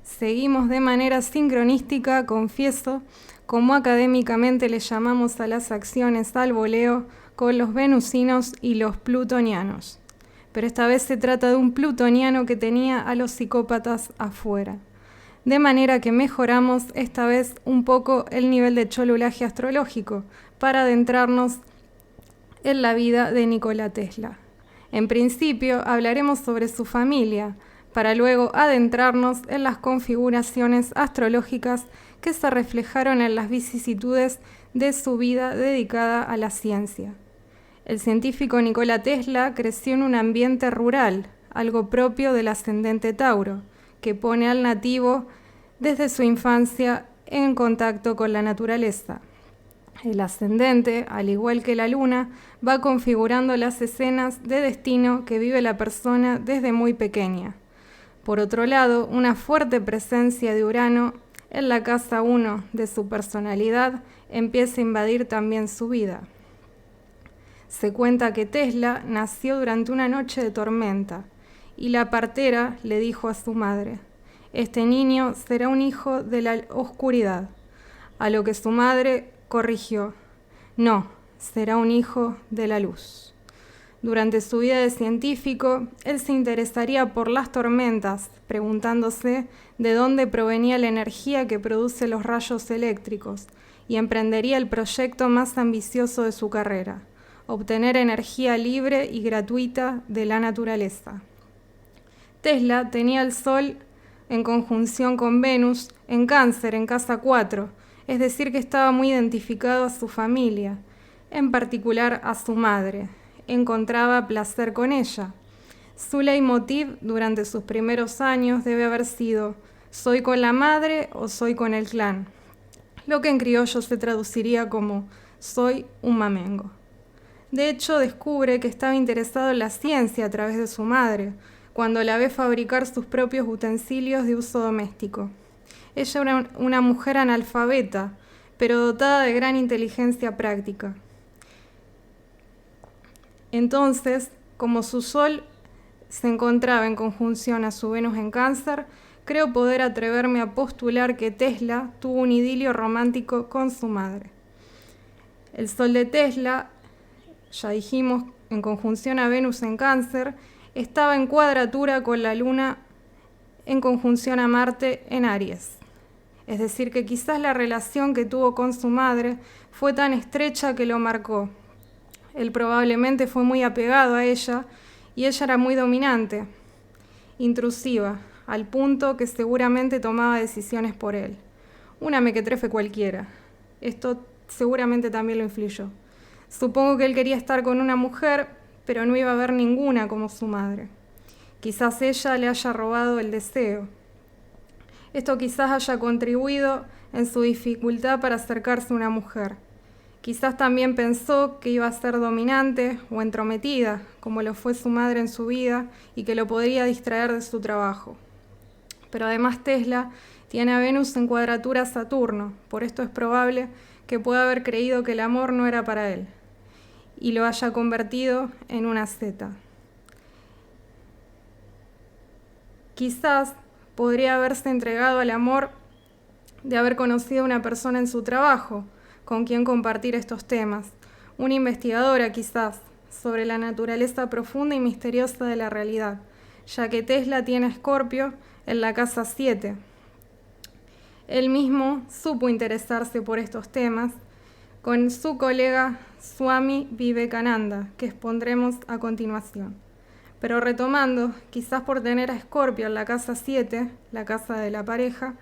Seguimos de manera sincronística, confieso, como académicamente le llamamos a las acciones al voleo, con los venusinos y los plutonianos. Pero esta vez se trata de un plutoniano que tenía a los psicópatas afuera. De manera que mejoramos esta vez un poco el nivel de cholulaje astrológico para adentrarnos en la vida de Nikola Tesla. En principio hablaremos sobre su familia, para luego adentrarnos en las configuraciones astrológicas que se reflejaron en las vicisitudes de su vida dedicada a la ciencia. El científico Nikola Tesla creció en un ambiente rural, algo propio del ascendente Tauro, que pone al nativo desde su infancia en contacto con la naturaleza. El ascendente, al igual que la luna, va configurando las escenas de destino que vive la persona desde muy pequeña. Por otro lado, una fuerte presencia de Urano en la casa 1 de su personalidad empieza a invadir también su vida. Se cuenta que Tesla nació durante una noche de tormenta y la partera le dijo a su madre: «Este niño será un hijo de la oscuridad», a lo que su madre corrigió: «No, será un hijo de la luz». Durante su vida de científico, él se interesaría por las tormentas, preguntándose de dónde provenía la energía que produce los rayos eléctricos, y emprendería el proyecto más ambicioso de su carrera: obtener energía libre y gratuita de la naturaleza. Tesla tenía el Sol en conjunción con Venus en Cáncer, en casa 4, es decir, que estaba muy identificado a su familia, en particular a su madre. Encontraba placer con ella. Su leitmotiv durante sus primeros años debe haber sido: «Soy con la madre o soy con el clan», lo que en criollo se traduciría como «soy un mamengo». De hecho, descubre que estaba interesado en la ciencia a través de su madre, cuando la ve fabricar sus propios utensilios de uso doméstico. Ella era una mujer analfabeta, pero dotada de gran inteligencia práctica. Entonces, como su Sol se encontraba en conjunción a su Venus en Cáncer, creo poder atreverme a postular que Tesla tuvo un idilio romántico con su madre. El Sol de Tesla, ya dijimos, en conjunción a Venus en Cáncer, estaba en cuadratura con la Luna en conjunción a Marte en Aries. Es decir, que quizás la relación que tuvo con su madre fue tan estrecha que lo marcó. Él probablemente fue muy apegado a ella y ella era muy dominante, intrusiva, al punto que seguramente tomaba decisiones por él. Una mequetrefe cualquiera. Esto seguramente también lo influyó. Supongo que él quería estar con una mujer, pero no iba a haber ninguna como su madre. Quizás ella le haya robado el deseo. Esto quizás haya contribuido en su dificultad para acercarse a una mujer. Quizás también pensó que iba a ser dominante o entrometida, como lo fue su madre en su vida, y que lo podría distraer de su trabajo. Pero además Tesla tiene a Venus en cuadratura a Saturno, por esto es probable que pueda haber creído que el amor no era para él, y lo haya convertido en una zeta. Quizás podría haberse entregado al amor de haber conocido a una persona en su trabajo, con quien compartir estos temas, una investigadora quizás, sobre la naturaleza profunda y misteriosa de la realidad, ya que Tesla tiene a Escorpio en la casa 7. Él mismo supo interesarse por estos temas con su colega Swami Vivekananda, que expondremos a continuación. Pero retomando, quizás por tener a Escorpio en la casa 7, la casa de la pareja,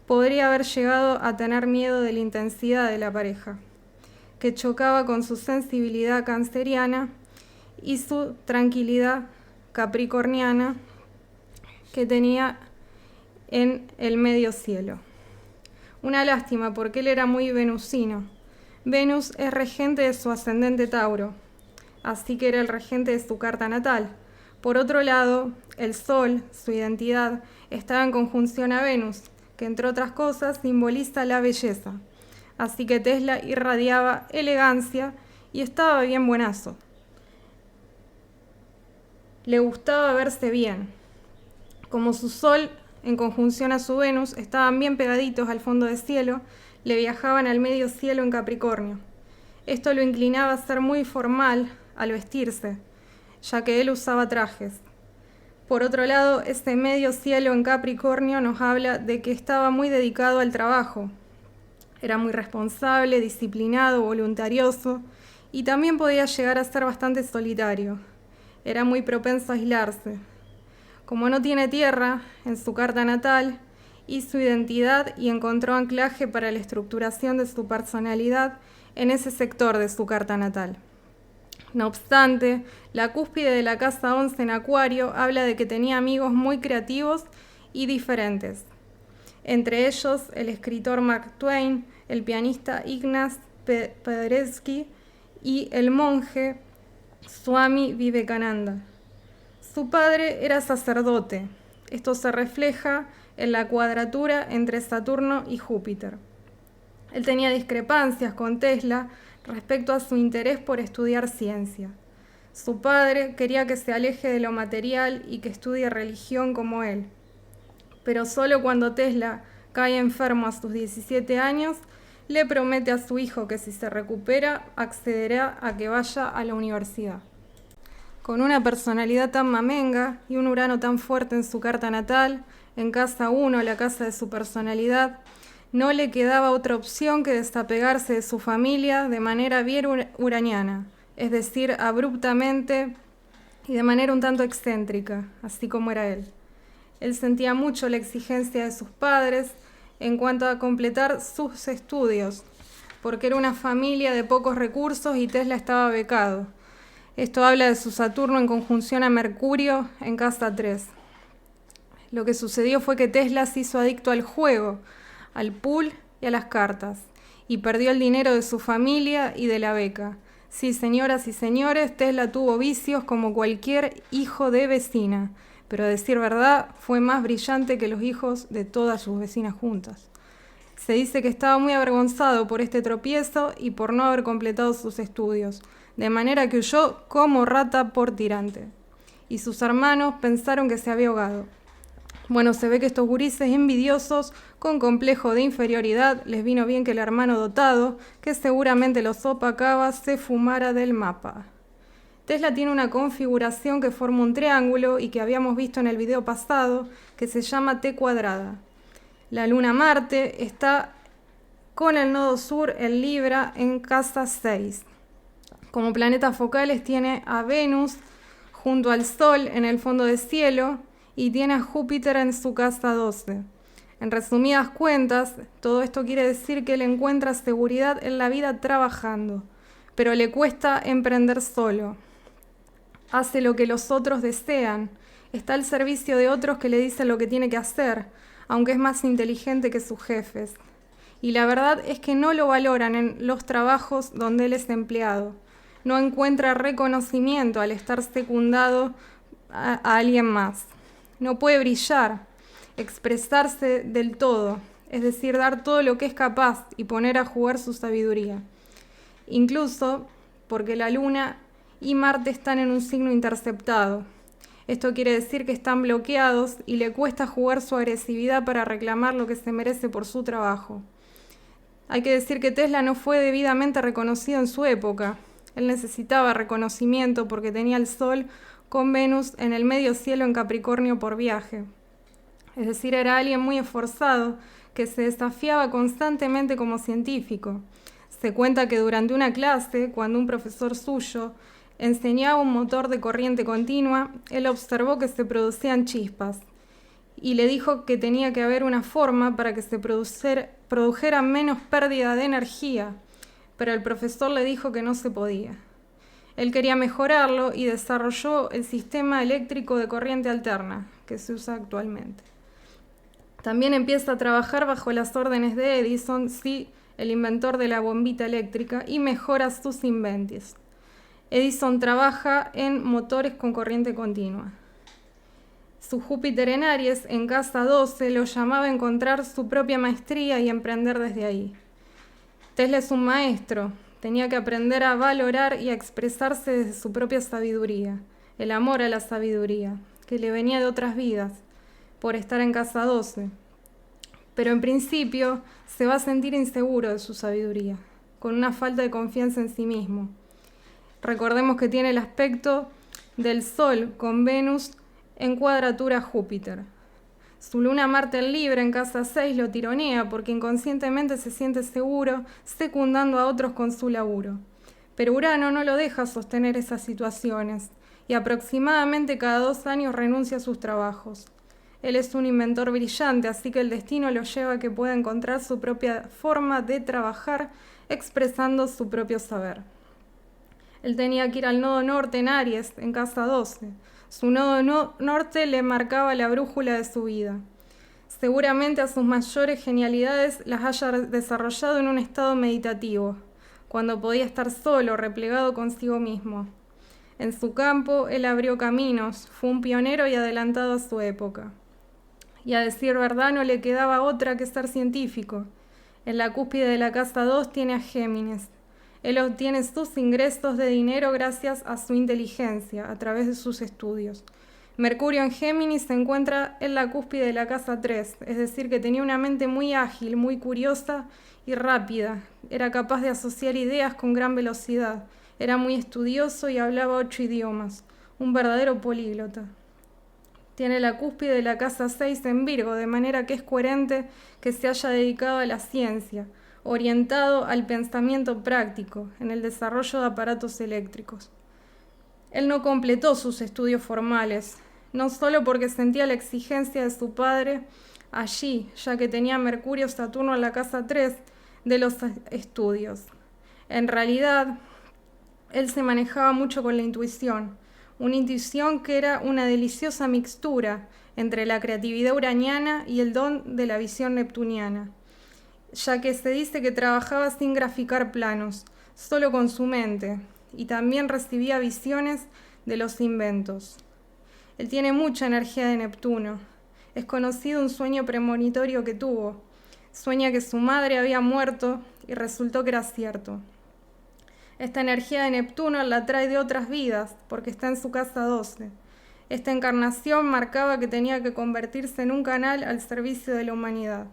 podría haber llegado a tener miedo de la intensidad de la pareja, que chocaba con su sensibilidad canceriana y su tranquilidad capricorniana que tenía en el medio cielo. Una lástima, porque él era muy venusino. Venus es regente de su ascendente Tauro, así que era el regente de su carta natal. Por otro lado, el Sol, su identidad, estaba en conjunción a Venus, que entre otras cosas simboliza la belleza. Así que Tesla irradiaba elegancia y estaba bien buenazo. Le gustaba verse bien. Como su Sol en conjunción a su Venus, estaban bien pegaditos al fondo de cielo, le viajaban al medio cielo en Capricornio. Esto lo inclinaba a ser muy formal al vestirse, ya que él usaba trajes. Por otro lado, este medio cielo en Capricornio nos habla de que estaba muy dedicado al trabajo. Era muy responsable, disciplinado, voluntarioso y también podía llegar a ser bastante solitario. Era muy propenso a aislarse. Como no tiene tierra en su carta natal, hizo su identidad y encontró anclaje para la estructuración de su personalidad en ese sector de su carta natal. No obstante, la cúspide de la casa 11 en Acuario habla de que tenía amigos muy creativos y diferentes. Entre ellos, el escritor Mark Twain, el pianista Ignaz Paderewski y el monje Swami Vivekananda. Su padre era sacerdote. Esto se refleja en la cuadratura entre Saturno y Júpiter. Él tenía discrepancias con Tesla respecto a su interés por estudiar ciencia. Su padre quería que se aleje de lo material y que estudie religión como él. Pero solo cuando Tesla cae enfermo a sus 17 años, le promete a su hijo que si se recupera, accederá a que vaya a la universidad. Con una personalidad tan mamenga y un Urano tan fuerte en su carta natal, en casa 1, la casa de su personalidad, no le quedaba otra opción que desapegarse de su familia de manera bien uraniana, es decir, abruptamente y de manera un tanto excéntrica, así como era él. Él sentía mucho la exigencia de sus padres en cuanto a completar sus estudios, porque era una familia de pocos recursos y Tesla estaba becado. Esto habla de su Saturno en conjunción a Mercurio en casa 3. Lo que sucedió fue que Tesla se hizo adicto al juego, al pool y a las cartas, y perdió el dinero de su familia y de la beca. Sí, señoras y señores, Tesla tuvo vicios como cualquier hijo de vecina, pero a decir verdad, fue más brillante que los hijos de todas sus vecinas juntas. Se dice que estaba muy avergonzado por este tropiezo y por no haber completado sus estudios, de manera que huyó como rata por tirante. Y sus hermanos pensaron que se había ahogado. Bueno, se ve que estos gurises envidiosos, con complejo de inferioridad, les vino bien que el hermano dotado, que seguramente los opacaba, se fumara del mapa. Tesla tiene una configuración que forma un triángulo y que habíamos visto en el video pasado, que se llama T cuadrada. La luna Marte está con el nodo sur en Libra en casa 6. Como planetas focales tiene a Venus junto al Sol en el fondo del cielo y tiene a Júpiter en su casa 12. En resumidas cuentas, todo esto quiere decir que él encuentra seguridad en la vida trabajando, pero le cuesta emprender solo. Hace lo que los otros desean, está al servicio de otros que le dicen lo que tiene que hacer, aunque es más inteligente que sus jefes. Y la verdad es que no lo valoran en los trabajos donde él es empleado. No encuentra reconocimiento al estar secundado a alguien más. No puede brillar, expresarse del todo, es decir, dar todo lo que es capaz y poner a jugar su sabiduría. Incluso porque la Luna y Marte están en un signo interceptado. Esto quiere decir que están bloqueados y le cuesta jugar su agresividad para reclamar lo que se merece por su trabajo. Hay que decir que Tesla no fue debidamente reconocido en su época. Él necesitaba reconocimiento porque tenía el Sol con Venus en el medio cielo en Capricornio por viaje. Es decir, era alguien muy esforzado que se desafiaba constantemente como científico. Se cuenta que durante una clase, cuando un profesor suyo enseñaba un motor de corriente continua, él observó que se producían chispas y le dijo que tenía que haber una forma para que se produjera menos pérdida de energía, pero el profesor le dijo que no se podía. Él quería mejorarlo y desarrolló el sistema eléctrico de corriente alterna que se usa actualmente. También empieza a trabajar bajo las órdenes de Edison, sí, el inventor de la bombita eléctrica, y mejora sus inventos. Edison trabaja en motores con corriente continua. Su Júpiter en Aries, en casa 12, lo llamaba a encontrar su propia maestría y emprender desde ahí. Tesla es un maestro, tenía que aprender a valorar y a expresarse desde su propia sabiduría, el amor a la sabiduría, que le venía de otras vidas, por estar en casa 12. Pero en principio se va a sentir inseguro de su sabiduría, con una falta de confianza en sí mismo. Recordemos que tiene el aspecto del Sol con Venus en cuadratura a Júpiter. Su luna Marte en Libra en casa 6 lo tironea porque inconscientemente se siente seguro, secundando a otros con su laburo. Pero Urano no lo deja sostener esas situaciones y aproximadamente cada 2 años renuncia a sus trabajos. Él es un inventor brillante, así que el destino lo lleva a que pueda encontrar su propia forma de trabajar, expresando su propio saber. Él tenía que ir al nodo norte en Aries, en casa 12. Su nodo norte le marcaba la brújula de su vida. Seguramente a sus mayores genialidades las haya desarrollado en un estado meditativo, cuando podía estar solo, replegado consigo mismo. En su campo, él abrió caminos, fue un pionero y adelantado a su época. Y a decir verdad, no le quedaba otra que ser científico. En la cúspide de la casa 2 tiene a Géminis. Él obtiene sus ingresos de dinero gracias a su inteligencia, a través de sus estudios. Mercurio en Géminis se encuentra en la cúspide de la casa 3, es decir, que tenía una mente muy ágil, muy curiosa y rápida. Era capaz de asociar ideas con gran velocidad. Era muy estudioso y hablaba 8 idiomas. Un verdadero políglota. Tiene la cúspide de la casa 6 en Virgo, de manera que es coherente que se haya dedicado a la ciencia, orientado al pensamiento práctico, en el desarrollo de aparatos eléctricos. Él no completó sus estudios formales, no solo porque sentía la exigencia de su padre allí, ya que tenía Mercurio Saturno en la casa 3 de los estudios. En realidad, él se manejaba mucho con la intuición, una intuición que era una deliciosa mixtura entre la creatividad uraniana y el don de la visión neptuniana, ya que se dice que trabajaba sin graficar planos, solo con su mente, y también recibía visiones de los inventos. Él tiene mucha energía de Neptuno. Es conocido un sueño premonitorio que tuvo. Sueña que su madre había muerto y resultó que era cierto. Esta energía de Neptuno la trae de otras vidas, porque está en su casa 12. Esta encarnación marcaba que tenía que convertirse en un canal al servicio de la humanidad.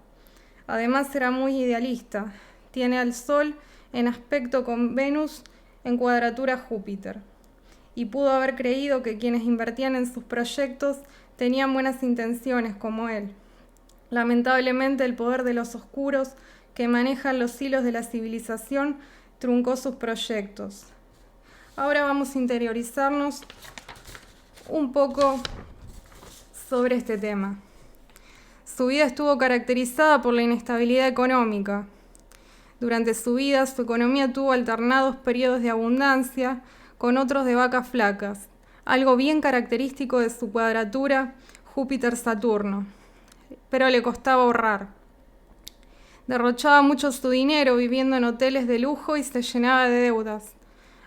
Además era muy idealista. Tiene al Sol en aspecto con Venus en cuadratura a Júpiter. Y pudo haber creído que quienes invertían en sus proyectos tenían buenas intenciones como él. Lamentablemente el poder de los oscuros que manejan los hilos de la civilización truncó sus proyectos. Ahora vamos a interiorizarnos un poco sobre este tema. Su vida estuvo caracterizada por la inestabilidad económica. Durante su vida, su economía tuvo alternados periodos de abundancia con otros de vacas flacas, algo bien característico de su cuadratura Júpiter-Saturno, pero le costaba ahorrar. Derrochaba mucho su dinero viviendo en hoteles de lujo y se llenaba de deudas.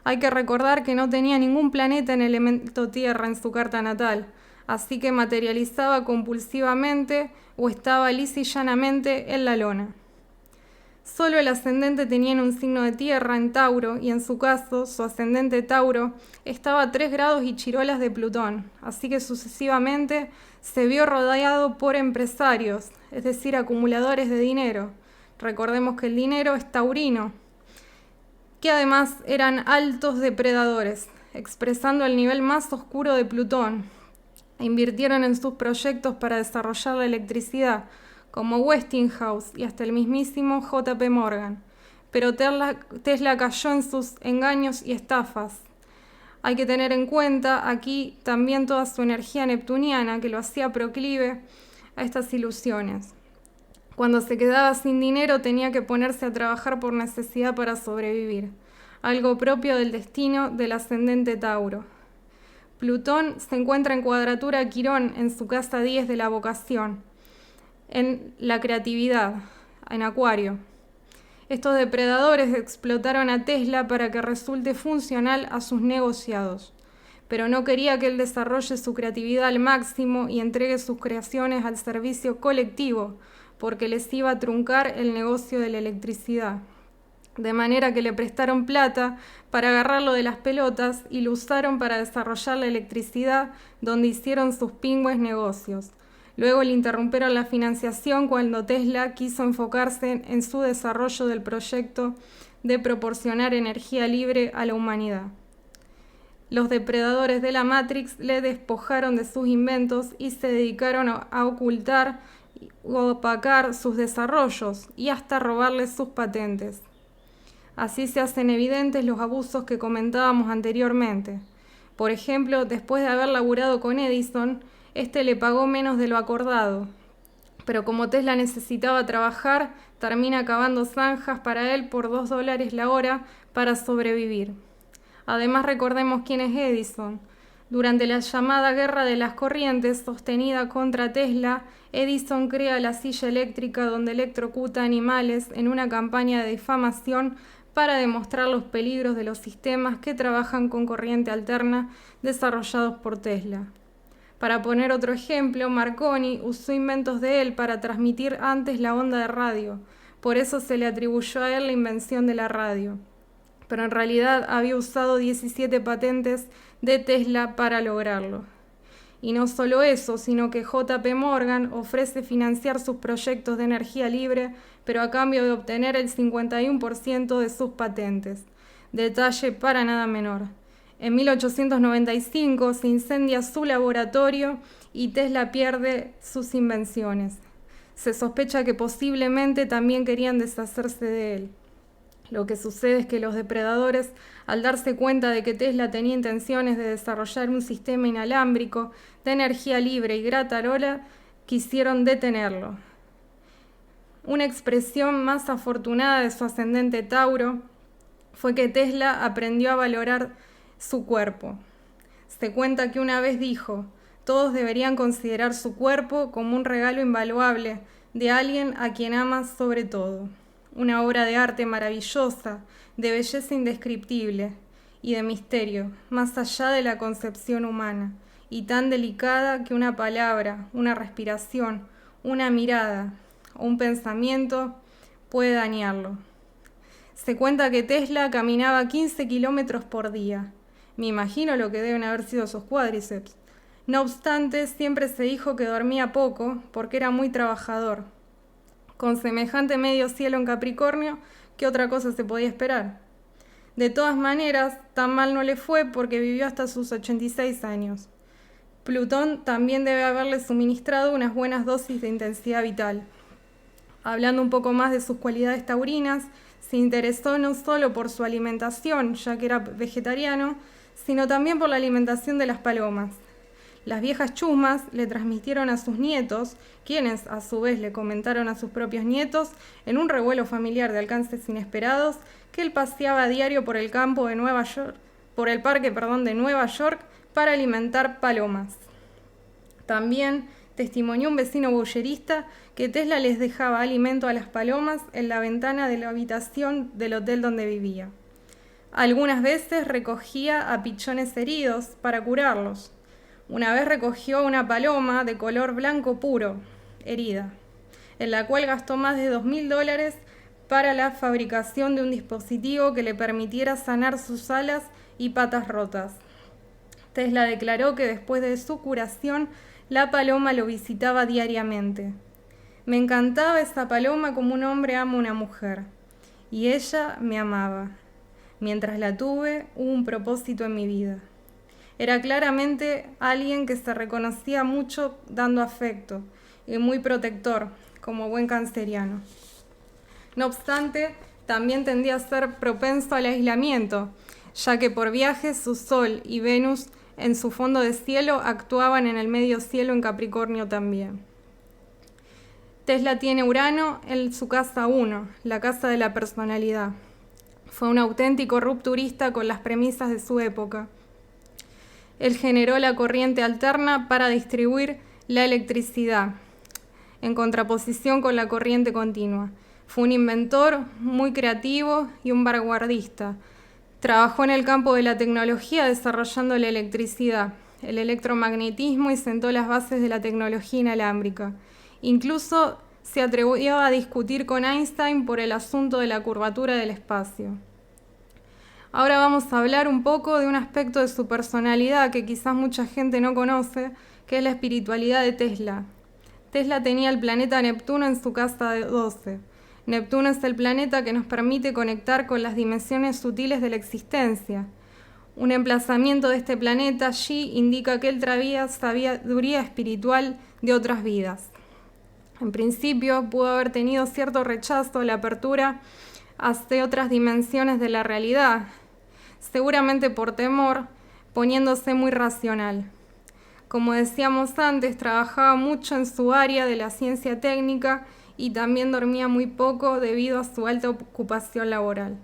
Hay que recordar que no tenía ningún planeta en el elemento tierra en su carta natal, así que materializaba compulsivamente o estaba lisa y llanamente en la lona. Solo el ascendente tenía en un signo de tierra, en Tauro, y en su caso, su ascendente Tauro, estaba a 3 grados y chirolas de Plutón, así que sucesivamente se vio rodeado por empresarios, es decir, acumuladores de dinero. Recordemos que el dinero es taurino, que además eran altos depredadores, expresando el nivel más oscuro de Plutón. Invirtieron en sus proyectos para desarrollar la electricidad, como Westinghouse y hasta el mismísimo J.P. Morgan. Pero Tesla cayó en sus engaños y estafas. Hay que tener en cuenta aquí también toda su energía neptuniana que lo hacía proclive a estas ilusiones. Cuando se quedaba sin dinero tenía que ponerse a trabajar por necesidad para sobrevivir, algo propio del destino del ascendente Tauro. Plutón se encuentra en cuadratura a Quirón en su casa 10 de la vocación, en la creatividad, en Acuario. Estos depredadores explotaron a Tesla para que resulte funcional a sus negociados, pero no quería que él desarrolle su creatividad al máximo y entregue sus creaciones al servicio colectivo, porque les iba a truncar el negocio de la electricidad. De manera que le prestaron plata para agarrarlo de las pelotas y lo usaron para desarrollar la electricidad donde hicieron sus pingües negocios. Luego le interrumpieron la financiación cuando Tesla quiso enfocarse en su desarrollo del proyecto de proporcionar energía libre a la humanidad. Los depredadores de la Matrix le despojaron de sus inventos y se dedicaron a ocultar o opacar sus desarrollos y hasta robarles sus patentes. Así se hacen evidentes los abusos que comentábamos anteriormente. Por ejemplo, después de haber laburado con Edison, este le pagó menos de lo acordado. Pero como Tesla necesitaba trabajar, termina cavando zanjas para él por $2 la hora para sobrevivir. Además, recordemos quién es Edison. Durante la llamada Guerra de las Corrientes sostenida contra Tesla, Edison crea la silla eléctrica donde electrocuta animales en una campaña de difamación para demostrar los peligros de los sistemas que trabajan con corriente alterna desarrollados por Tesla. Para poner otro ejemplo, Marconi usó inventos de él para transmitir antes la onda de radio. Por eso se le atribuyó a él la invención de la radio. Pero en realidad había usado 17 patentes de Tesla para lograrlo. Y no solo eso, sino que JP Morgan ofrece financiar sus proyectos de energía libre, pero a cambio de obtener el 51% de sus patentes. Detalle para nada menor. En 1895 se incendia su laboratorio y Tesla pierde sus invenciones. Se sospecha que posiblemente también querían deshacerse de él. Lo que sucede es que los depredadores, al darse cuenta de que Tesla tenía intenciones de desarrollar un sistema inalámbrico de energía libre y gratarola, quisieron detenerlo. Una expresión más afortunada de su ascendente Tauro fue que Tesla aprendió a valorar su cuerpo. Se cuenta que una vez dijo: todos deberían considerar su cuerpo como un regalo invaluable de alguien a quien amas sobre todo. Una obra de arte maravillosa, de belleza indescriptible y de misterio, más allá de la concepción humana, y tan delicada que una palabra, una respiración, una mirada o un pensamiento puede dañarlo. Se cuenta que Tesla caminaba 15 kilómetros por día. Me imagino lo que deben haber sido sus cuádriceps. No obstante, siempre se dijo que dormía poco porque era muy trabajador. Con semejante medio cielo en Capricornio, ¿qué otra cosa se podía esperar? De todas maneras, tan mal no le fue porque vivió hasta sus 86 años. Plutón también debe haberle suministrado unas buenas dosis de intensidad vital. Hablando un poco más de sus cualidades taurinas, se interesó no solo por su alimentación, ya que era vegetariano, sino también por la alimentación de las palomas. Las viejas chusmas le transmitieron a sus nietos, quienes a su vez le comentaron a sus propios nietos, en un revuelo familiar de alcances inesperados, que él paseaba a diario por el campo de por el parque de Nueva York para alimentar palomas. También testimonió un vecino boyerista que Tesla les dejaba alimento a las palomas en la ventana de la habitación del hotel donde vivía. Algunas veces recogía a pichones heridos para curarlos. Una vez recogió una paloma de color blanco puro, herida, en la cual gastó más de $2.000 para la fabricación de un dispositivo que le permitiera sanar sus alas y patas rotas. Tesla declaró que después de su curación, la paloma lo visitaba diariamente. Me encantaba esa paloma como un hombre ama a una mujer, y ella me amaba. Mientras la tuve, hubo un propósito en mi vida. Era claramente alguien que se reconocía mucho dando afecto y muy protector, como buen canceriano. No obstante, también tendía a ser propenso al aislamiento, ya que por viajes su Sol y Venus en su fondo de cielo actuaban en el medio cielo en Capricornio también. Tesla tiene Urano en su casa 1, la casa de la personalidad. Fue un auténtico rupturista con las premisas de su época. Él generó la corriente alterna para distribuir la electricidad, en contraposición con la corriente continua. Fue un inventor muy creativo y un vanguardista. Trabajó en el campo de la tecnología desarrollando la electricidad, el electromagnetismo y sentó las bases de la tecnología inalámbrica. Incluso se atrevió a discutir con Einstein por el asunto de la curvatura del espacio. Ahora vamos a hablar un poco de un aspecto de su personalidad que quizás mucha gente no conoce, que es la espiritualidad de Tesla. Tesla tenía el planeta Neptuno en su casa de 12. Neptuno es el planeta que nos permite conectar con las dimensiones sutiles de la existencia. Un emplazamiento de este planeta allí indica que él traía sabiduría espiritual de otras vidas. En principio, pudo haber tenido cierto rechazo a la apertura hacia otras dimensiones de la realidad, seguramente por temor, poniéndose muy racional. Como decíamos antes, trabajaba mucho en su área de la ciencia técnica y también dormía muy poco debido a su alta ocupación laboral.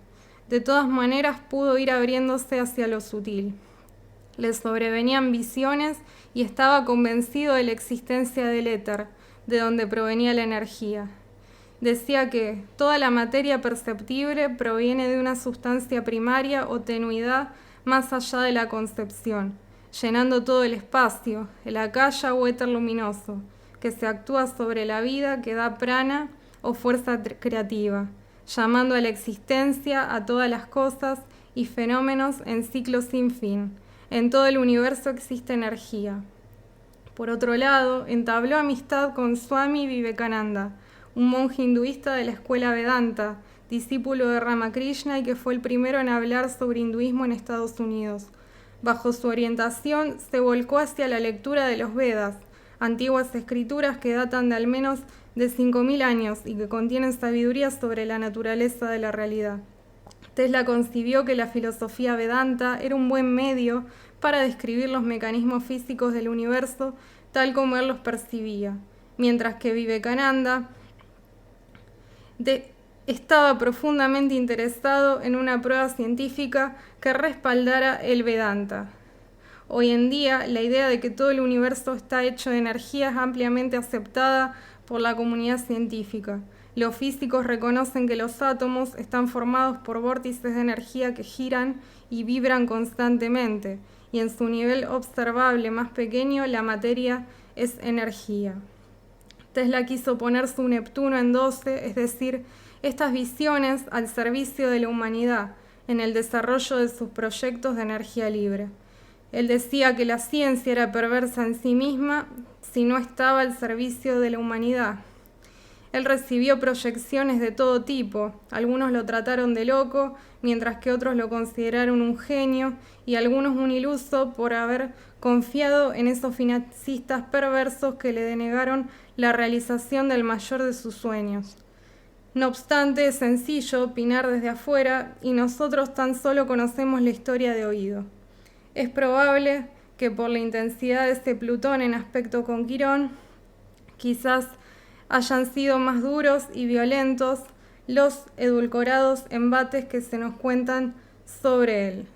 De todas maneras, pudo ir abriéndose hacia lo sutil. Le sobrevenían visiones y estaba convencido de la existencia del éter, de donde provenía la energía. Decía que toda la materia perceptible proviene de una sustancia primaria o tenuidad más allá de la concepción, llenando todo el espacio, el akaya o éter luminoso, que se actúa sobre la vida que da prana o fuerza creativa, llamando a la existencia a todas las cosas y fenómenos en ciclos sin fin. En todo el universo existe energía. Por otro lado, entabló amistad con Swami Vivekananda, un monje hinduista de la escuela Vedanta, discípulo de Ramakrishna y que fue el primero en hablar sobre hinduismo en Estados Unidos. Bajo su orientación, se volcó hacia la lectura de los Vedas, antiguas escrituras que datan de al menos de 5.000 años y que contienen sabiduría sobre la naturaleza de la realidad. Tesla concibió que la filosofía Vedanta era un buen medio para describir los mecanismos físicos del universo tal como él los percibía, mientras que Vivekananda estaba profundamente interesado en una prueba científica que respaldara el Vedanta. Hoy en día, la idea de que todo el universo está hecho de energía es ampliamente aceptada por la comunidad científica. Los físicos reconocen que los átomos están formados por vórtices de energía que giran y vibran constantemente, y en su nivel observable más pequeño, la materia es energía. Tesla quiso poner su Neptuno en 12, es decir, estas visiones al servicio de la humanidad en el desarrollo de sus proyectos de energía libre. Él decía que la ciencia era perversa en sí misma si no estaba al servicio de la humanidad. Él recibió proyecciones de todo tipo, algunos lo trataron de loco, mientras que otros lo consideraron un genio y algunos un iluso por haber confiado en esos financistas perversos que le denegaron la realización del mayor de sus sueños. No obstante, es sencillo opinar desde afuera y nosotros tan solo conocemos la historia de oído. Es probable que por la intensidad de este Plutón en aspecto con Quirón, quizás hayan sido más duros y violentos los edulcorados embates que se nos cuentan sobre él.